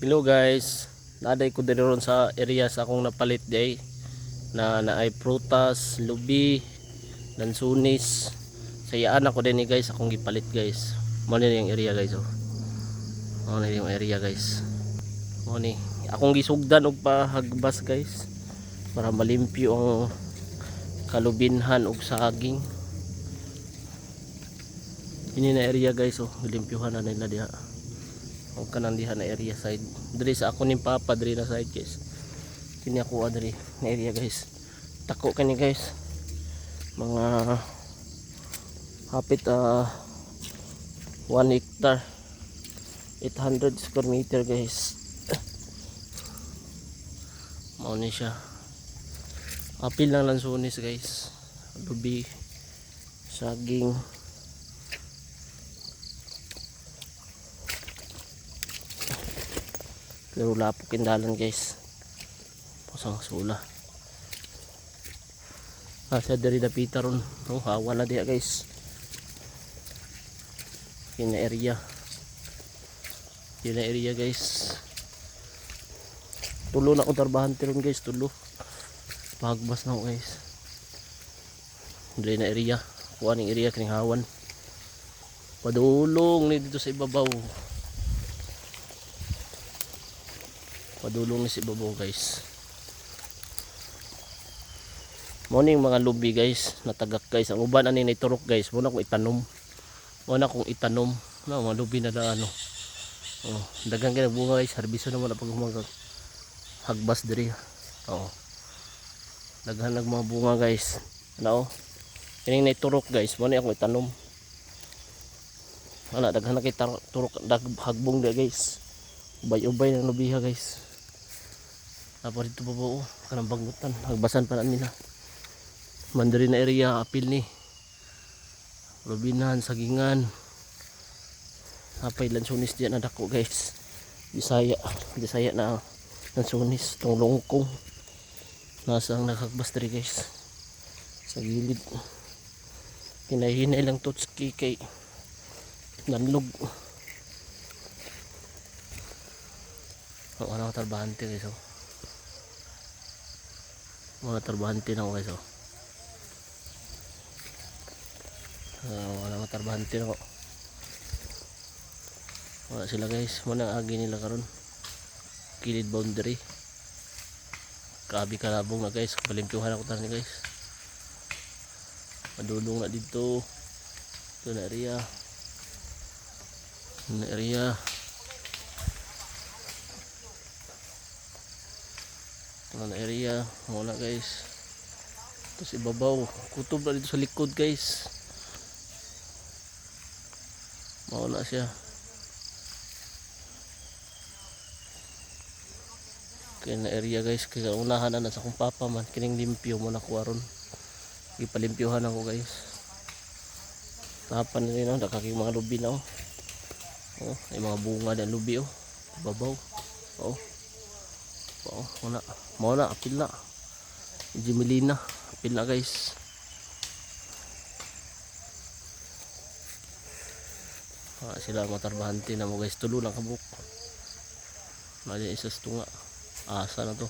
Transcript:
Hello guys, naday ko din ron sa area sa akong napalit day na naay prutas, lubi, lansunis. Sayaan ako din ni guys akong gipalit guys. Mo ni yung area guys oh. Mo ni yung area guys. Mo ni akong gisugdan og pahagbas guys para malimpyo ang kalubinhan og saging. Ini na area guys oh, limpyuhan na nila diha. O kanang diha na area side diri sa ako ning papa diri na side guys, kini ako diri na area guys. Tako kani guys, mga hapit 1 hectare 800 square meter guys. Mao ni siya, apil lang lansunis guys, lubi, saging. Pero lapok kindalan guys, pasang sula sa dari dapita ron. Oh, hawa na diya guys, kina area guys. Tulo na ko tarbahan ron guys, tulo pagbas na ko guys. Dari na area kuha ning area kining hawan padulong ni dito sa ibabaw. Padulong ni si ibabaw guys. Morning mga lubi guys, natagak guys. Ang uban ani ni turok guys, muna kong itanom. No, mga lubi na da ano. Oh, dagang kay bunga guys, harbiso naman pag mga hagbas diri. Oh. Daghan nag mga bunga guys. Ano? Kining ni turok guys, muna akong itanom. Ana daghan na kay turok hagbong dia guys. Ubay-ubay ng lubiha guys. Apa dito pa po kanang bangutan, hagbasan pa na nila. Mandiri na area apil ni lubinan, sagingan, apay lansunis diyan na dako guys. Bisaya na lansunis, tong longkong nasa ang nakagbas diri guys sa gilid. Hinahinay lang tutski kay nanlog. Ang ano tarbahante guys oh. Mga tarbahante na ako guys oh. Wala mga tarbahante na ako. Wala sila guys, muna agi nila karon. Kilid boundary. Kabi kalabong na guys, palimpyuhan ako tani guys. Madulong na dito. Ito na area. Area wala guys. Tapos ibabaw kutob na dito sa likod guys, mawala siya. Kaya na area guys, kaya unahan na sa kong papa man kining limpyo mo na kuha ron, ipalimpyuhan ako guys. Tapan na rin nakaking mga lubi na oh. Oh, ay mga bunga na lubi oh, ibabaw oh. Oh, muna apil na. Jimelina, apil na guys. Sila mga tarbahante na mo guys, tulo lang kabuk. Mali isas tunga. Asa na to.